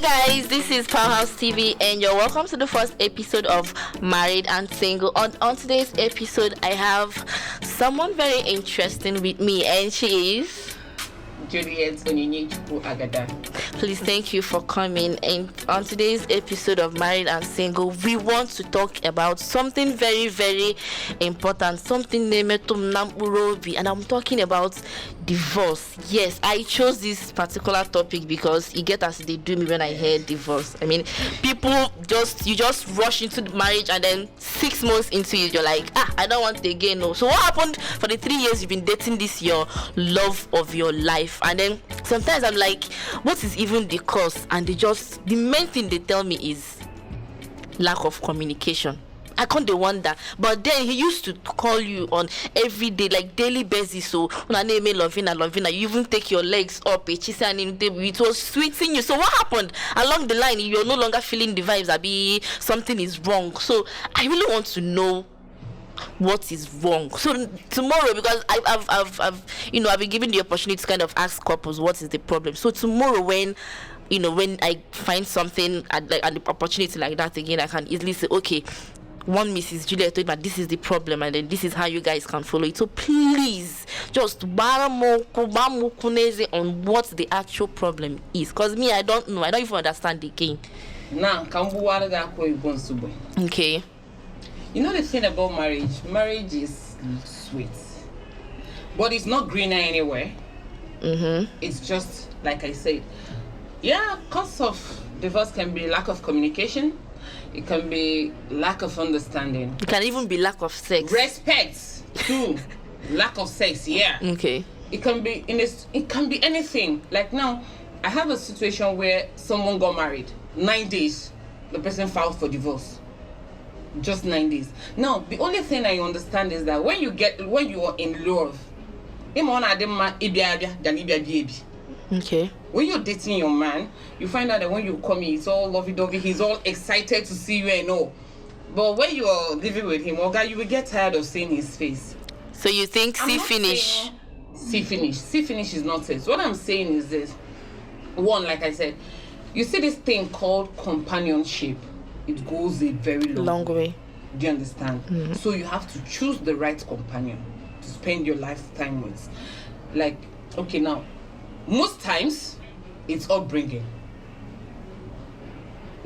guys, this is Powerhouse TV and you're welcome to the first episode of Married and Single. On today's episode, I have someone very interesting with me, and she is Juliet Agada. Please, thank you for coming. And on today's episode of Married and Single, we want to talk about something very, very important. Something named Namburobi, and I'm talking about divorce. Yes, I chose this particular topic because it get as they do me when I hear divorce. I mean, people you just rush into the marriage and then 6 months into it, you're like, I don't want it again. No. So what happened for the 3 years you've been dating this your love of your life? And then sometimes I'm like, what is even the cause? And the main thing they tell me is lack of communication. I can't wonder, but then he used to call you on every day, like daily basis. So when I name it Lovina, you even take your legs up. It was sweeting you. So what happened along the line? You're no longer feeling the vibes. Abi, something is wrong. So I really want to know what is wrong. So tomorrow, because I've been given the opportunity to kind of ask couples what is the problem. So tomorrow, when I find something and an opportunity like that again, I can easily say, okay, one Mrs. Juliet told me this is the problem, and then this is how you guys can follow it. So please, just on what the actual problem is, because me, I don't know. I don't even understand the game. Okay. You know the thing about marriage is sweet, but it's not greener anywhere. It's just like I said, cause of divorce can be lack of communication. It can be lack of understanding. It can even be lack of sex. Respect too. Lack of sex, Okay. It can be anything. Like now, I have a situation where someone got married. 9 days, the person filed for divorce. Just 9 days. Now, the only thing I understand is that when you are in love, okay. When you're dating your man, you find out that when you come in, it's all lovey-dovey, he's all excited to see you and all. But when you are living with him, you will get tired of seeing his face. So you think see finish is not it. What I'm saying is this. One, like I said, you see this thing called companionship. It goes a very long way. Do you understand? So you have to choose the right companion to spend your lifetime with. Like, okay, now, most times, it's upbringing.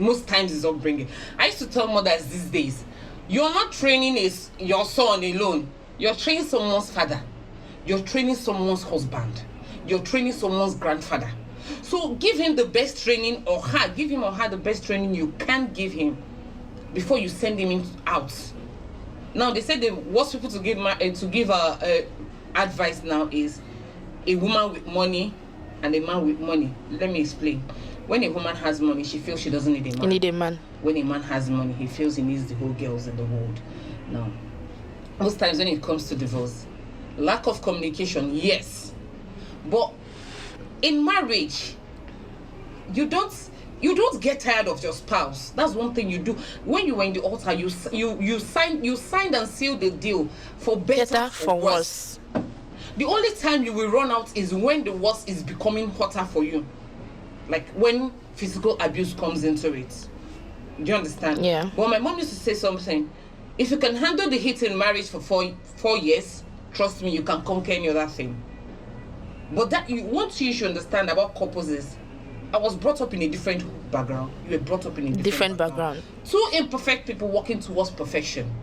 I used to tell mothers these days, you're not training your son alone. You're training someone's father. You're training someone's husband. You're training someone's grandfather. So give him the best training, give him or her the best training you can give him before you send him out. Now, they say the worst people to give advice now is a woman with money and a man with money. Let me explain. When a woman has money, she feels she doesn't need a man. You need a man. When a man has money, he feels he needs the whole girls in the world. Now, most times when it comes to divorce, lack of communication, yes. But in marriage, you don't get tired of your spouse. That's one thing you do. When you were in the altar, you signed and sealed the deal for better for worse. The only time you will run out is when the worst is becoming hotter for you. Like when physical abuse comes into it. Do you understand? Yeah. Well, my mom used to say something. If you can handle the heat in marriage for four years, trust me, you can conquer any other thing. But one thing you should understand about couples is, I was brought up in a different background. You were brought up in a different background. Two imperfect people working towards perfection.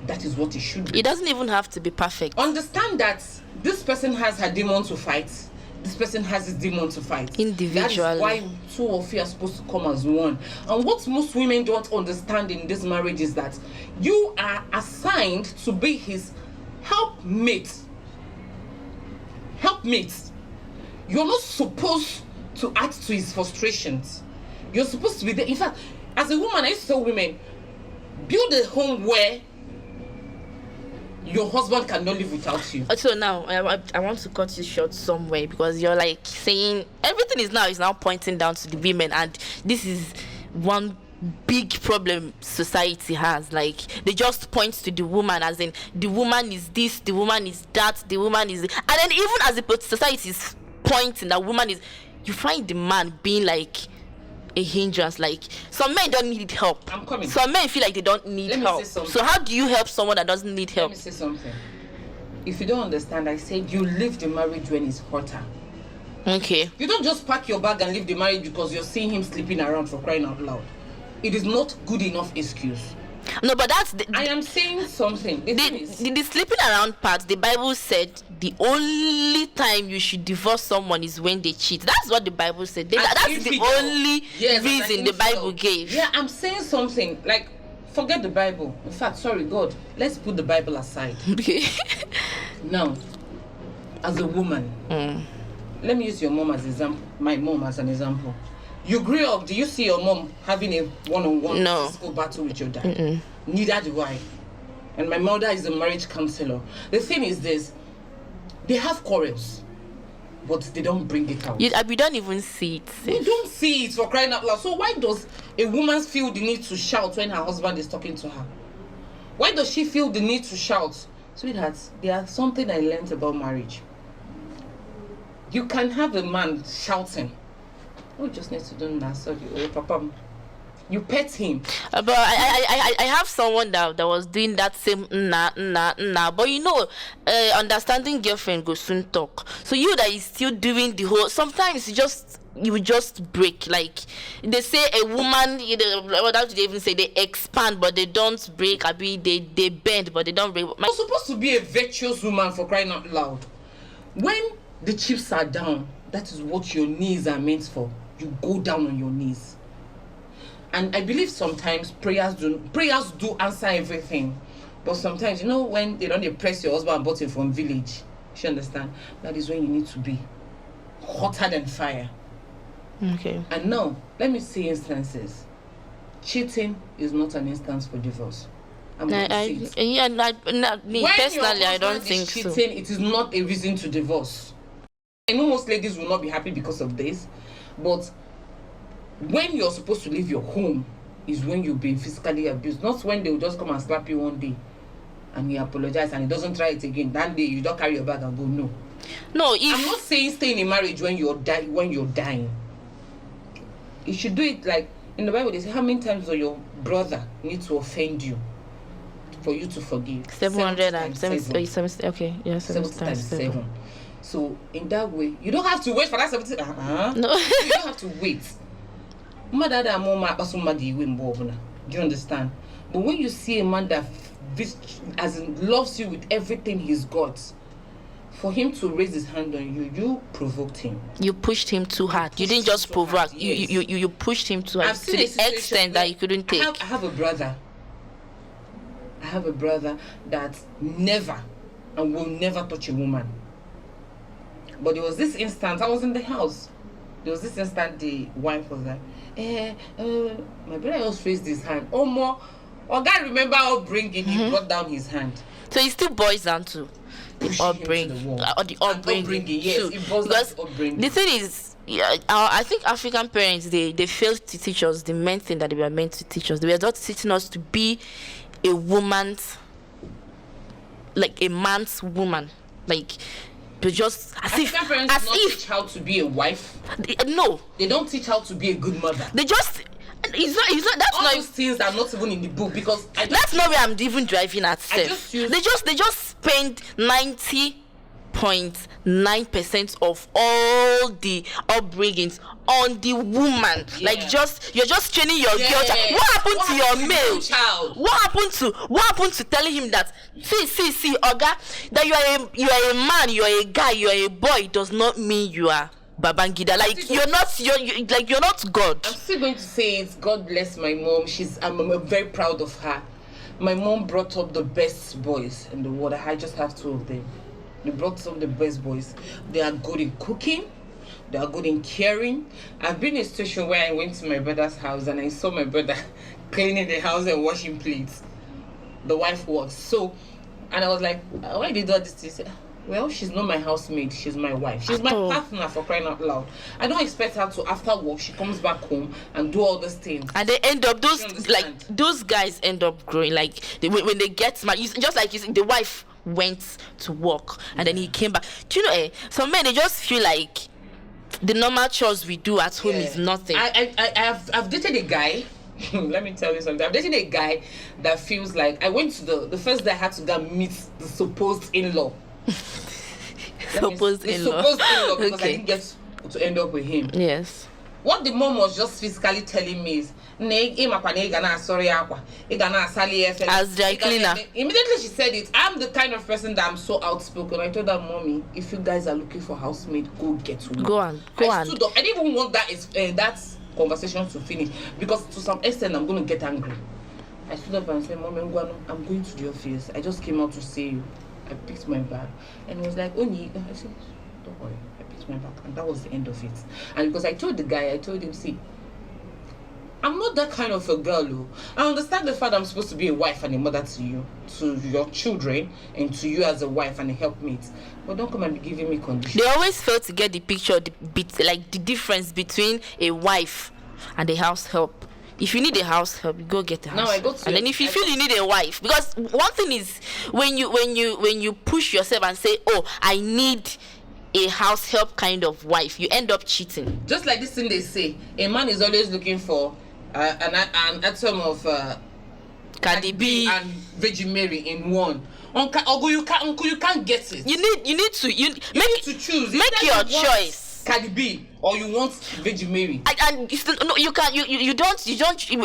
That is what it should be. It doesn't even have to be perfect. Understand that this person has her demon to fight. This person has his demon to fight. Individually. That is why two of you are supposed to come as one. And what most women don't understand in this marriage is that you are assigned to be his helpmate. You're not supposed to add to his frustrations. You're supposed to be there. In fact, as a woman, I used to tell women, build a home where your husband cannot live without you. So now I want to cut you short somewhere, because you're like saying everything is now pointing down to the women, and this is one big problem society has. Like, they just point to the woman, as in the woman is this, the woman is that, the woman is, and then even as the society is pointing that woman is, you find the man being like, a hindrance? Like, some men don't need help. I'm coming. Some men feel like they don't need help. So how do you help someone that doesn't need help? Let me say something. If you don't understand, I said you leave the marriage when it's hotter. Okay. You don't just pack your bag and leave the marriage because you're seeing him sleeping around, for crying out loud. It is not good enough excuse. No, but that's I am saying something. The sleeping around part, the Bible said the only time you should divorce someone is when they cheat. That's what the Bible said. That's the only reason the Bible gave. Yeah, I'm saying something. Like, forget the Bible. In fact, sorry, God, let's put the Bible aside. Okay. Now, as a woman, let me use your mom as example. My mom as an example. You grew up, do you see your mom having a one-on-one physical battle with your dad? Neither do I. And my mother is a marriage counselor. The thing is this, they have quarrels, but they don't bring it out. We don't even see it. We don't see it, for crying out loud. So why does a woman feel the need to shout when her husband is talking to her? Why does she feel the need to shout? Sweethearts, there's something I learned about marriage. You can have a man shouting. Oh, just need to do that. Sorry, oh, Papa. You pet him. But I have someone that was doing that same nah. But you know, understanding girlfriend goes soon talk. So you that is still doing the whole. Sometimes you just break. Like they say, a woman. What else do they even say? They expand, but they don't break. I mean, they bend, but they don't break. You're supposed to be a virtuous woman, for crying out loud. When the chips are down, that is what your knees are meant for. You go down on your knees. And I believe sometimes prayers do answer everything. But sometimes, you know, when they don't press your husband button from village, you understand? That is when you need to be hotter than fire. Okay. And now, let me see instances. Cheating is not an instance for divorce. Personally, I don't think cheating, so. It is not a reason to divorce. I know most ladies will not be happy because of this, but when you're supposed to leave your home is when you've been physically abused, not when they will just come and slap you one day and he apologize and he doesn't try it again. That day you don't carry your bag and go. No, I'm not saying stay in a marriage when you're dying. You should do it like in the Bible. They say, how many times does your brother need to offend you for you to forgive? 770. Okay, yeah, 70 times 7. So in that way, you don't have to wait for that 70. No, you don't have to wait. Do you understand? But when you see a man that loves you with everything he's got, for him to raise his hand on you, you provoked him. You pushed him too hard. You didn't just provoke. Yes. You pushed him too hard to the extent that you couldn't take. I have a brother. That never and will never touch a woman. But there was this instant, I was in the house. There was this instant the wife was like, my brother just raised his hand. Oh, God, remember upbringing, he brought down his hand. So it still boils down to the upbringing. The upbringing, yes, it boils down to upbringing. The thing is, I think African parents, they failed to teach us the main thing that they were meant to teach us. They were not teaching us to be a woman's, like a man's woman. Like, but just African parents do not teach how to be a wife. No, they don't teach how to be a good mother. They just it's not that's all not those things are not even in the book, because that's not where I'm even driving at. They just spend 90.9% of all the upbringings on the woman. Yeah. Like you're just training your girl child. What happened to your male child? What happened to telling him that see Oga, that you are a man, you are a guy, you are a boy, does not mean you are Babangida. Like you're not God. I'm still going to say it. God bless my mom. I'm very proud of her. My mom brought up the best boys in the world. I just have 2 of them. They brought up the best boys. They are good in cooking. They are good in caring. I've been in a situation where I went to my brother's house and I saw my brother cleaning the house and washing plates. The wife was. So, and I was like, why did you do this? He said, well, she's not my housemaid, she's my wife. She's my partner, for crying out loud. I don't expect her to, after work, she comes back home and do all these things. And they end up, those guys end up growing, like, when they get married, just like you see, the wife went to work and then he came back. Do you know, some men, they just feel like the normal chores we do at home is nothing. I've dated a guy. Let me tell you something. I've dated a guy that feels like I went to the first day I had to go and meet the supposed in-law. Supposed in-law. Because I didn't get to end up with him. Yes. What the mom was just physically telling me is, as dry cleaner. Immediately she said it. I'm the kind of person that I'm so outspoken. I told her, Mommy, if you guys are looking for housemaid, go get one. Go on. I stood up. I didn't even want that conversation to finish because to some extent I'm going to get angry. I stood up and said, Mommy, I'm going to the office. I just came out to see you. I picked my bag and he was like, Oni. I said, don't worry. I picked my bag and that was the end of it. And because I told the guy, I told him, see, I'm not that kind of a girl who I understand the fact I'm supposed to be a wife and a mother to you, to your children, and to you as a wife and a helpmate. But don't come and be giving me conditions. They always fail to get the picture, like the difference between a wife and a house help. If you need a house help, you go get a house. No, I go to and then if you feel you need a wife, because one thing is when you push yourself and say, oh, I need a house help kind of wife, you end up cheating. Just like this thing they say, a man is always looking for an atom of Cardi B and Virgin Mary in one. Uncle, you can't get it. You need to choose. Make your choice. Cardi B or you want Virgin Mary. And you can't. You don't.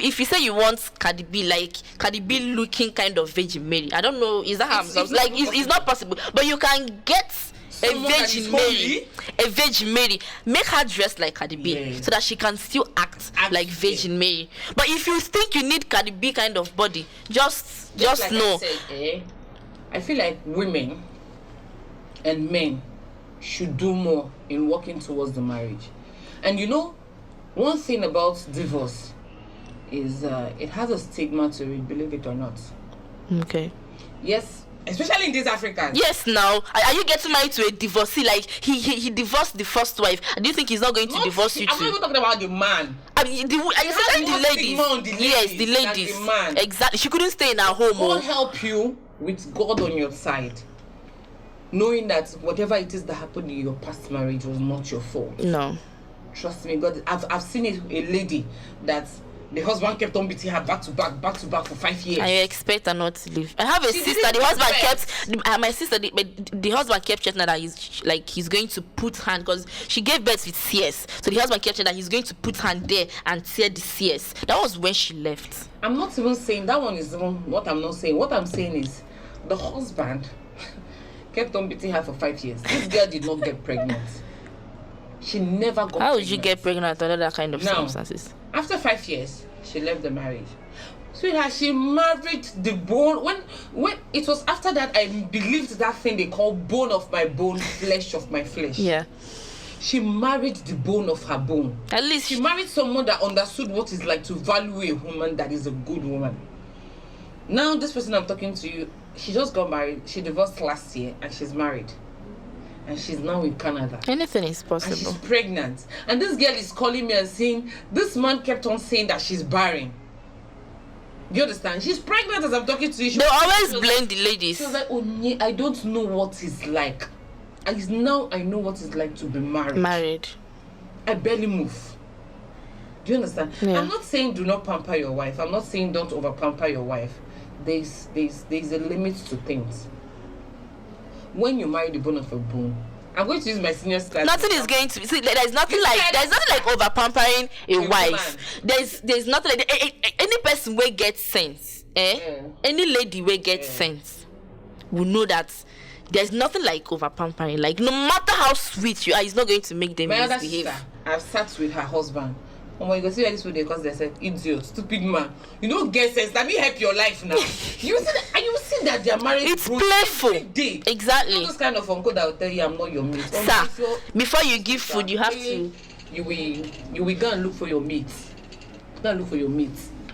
If you say you want Cardi B, like Cardi B looking kind of Virgin Mary, I don't know. Is that how it's not possible? But you can get a Virgin Mary, make her dress like Cardi B, so that she can still act like Virgin Mary. But if you think you need Cardi B kind of body, just like know. I feel like women and men should do more in working towards the marriage. And you know, one thing about divorce is it has a stigma to it, believe it or not. Okay. Yes. Especially in these Africans. Yes, now. Are you getting married to a divorcee? Like, he divorced the first wife. Do you think he's not going to divorce you too? I'm not even talking about the man. I mean, the ladies. Yes, the ladies. The man. Exactly. She couldn't stay in her home. God help you with God on your side. Knowing that whatever it is that happened in your past marriage was not your fault. No. Trust me, God. I've seen a lady that the husband kept on beating her back to back for 5 years. I expect her not to leave. I have a sister. The husband kept my sister. The husband kept checking that he's going to put hand, because she gave birth with CS. So the husband kept checking that he's going to put hand there and tear the CS. That was when she left. I'm not even saying that one is what I'm not saying. What I'm saying is the husband kept on beating her for 5 years. This girl did not get pregnant. She never got pregnant. How would you get pregnant under that kind of circumstances? After 5 years, she left the marriage. Sweetheart, she married the bone. When it was after that, I believed that thing they call bone of my bone, flesh of my flesh. Yeah. She married the bone of her bone. At least she married someone that understood what it's like to value a woman that is a good woman. Now, this person I'm talking to you, she just got married. She divorced last year and she's married. And she's now in Canada. Anything is possible. And she's pregnant. And this girl is calling me and saying, this man kept on saying that she's barren. Do you understand? She's pregnant as I'm talking to you. They always blame the ladies. She was like, oh, I don't know what it's like. And now I know what it's like to be married. I barely move. Do you understand? Yeah. I'm not saying do not pamper your wife. I'm not saying don't over pamper your wife. There's a limit to things. When you marry the bone of a bone, I'm going to use my senior class. Nothing is going to be. See, there's nothing like over pampering a wife. Man. There's nothing like any person will get sense. Any lady will get sense will know that there's nothing like over pampering. Like, no matter how sweet you are, it's not going to make them misbehave. I've sat with her husband. Oh my God, see why this way because they said, idiot, stupid man. You don't get sense. Let me help your life now. You see that their marriage. It's playful. Exactly. You know those kind of uncle that will tell you I'm not your mate. Sir, before you give food, you have to. You will go and look for your meat. Go and look for your meat.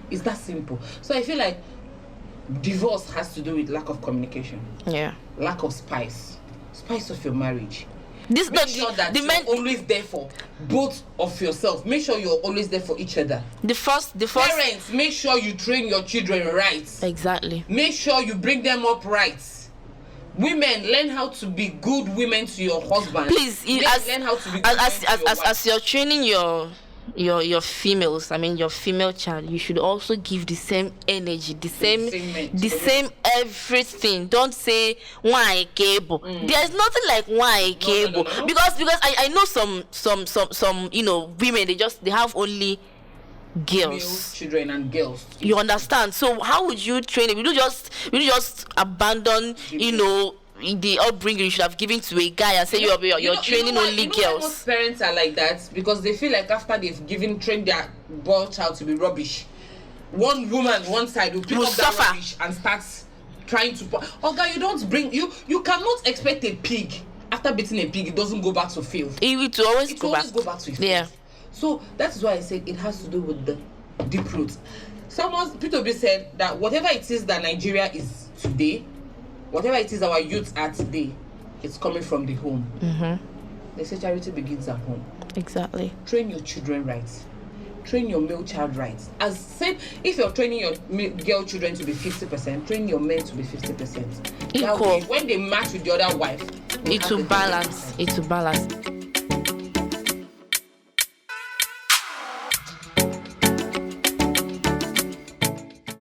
It's that simple. So I feel like divorce has to do with lack of communication. Yeah. Lack of spice of your marriage. Make sure that you're always there for both of yourself. Make sure you're always there for each other. The first parents, make sure you train your children right. Exactly. Make sure you bring them up right. Women, learn how to be good women to your husband. Please, learn how to be good as you're training your females, I mean your female child, you should also give the same energy, the same everything. Don't say why cable. There's nothing like why cable. No. Because I know some women, they have only girls, males, children and girls. You understand? So how would you train it? Will you just abandon the upbringing you should have given to a guy and say you're training only girls? Most parents are like that because they feel like after they've trained their boy child to be rubbish, one woman one side will pick up that rubbish and start trying to you don't bring you cannot expect a pig after beating a pig, it doesn't go back to filth. It will always go back to filth. Yeah. So that's why I said it has to do with the deep roots. P2B said that whatever it is that Nigeria is today, whatever it is our youths are today, it's coming from the home. They say charity begins at home. Exactly. Train your children right. Train your male child right. As same, if you're training your girl children to be 50%, train your men to be 50%. Equal. When they match with the other wife, it will balance.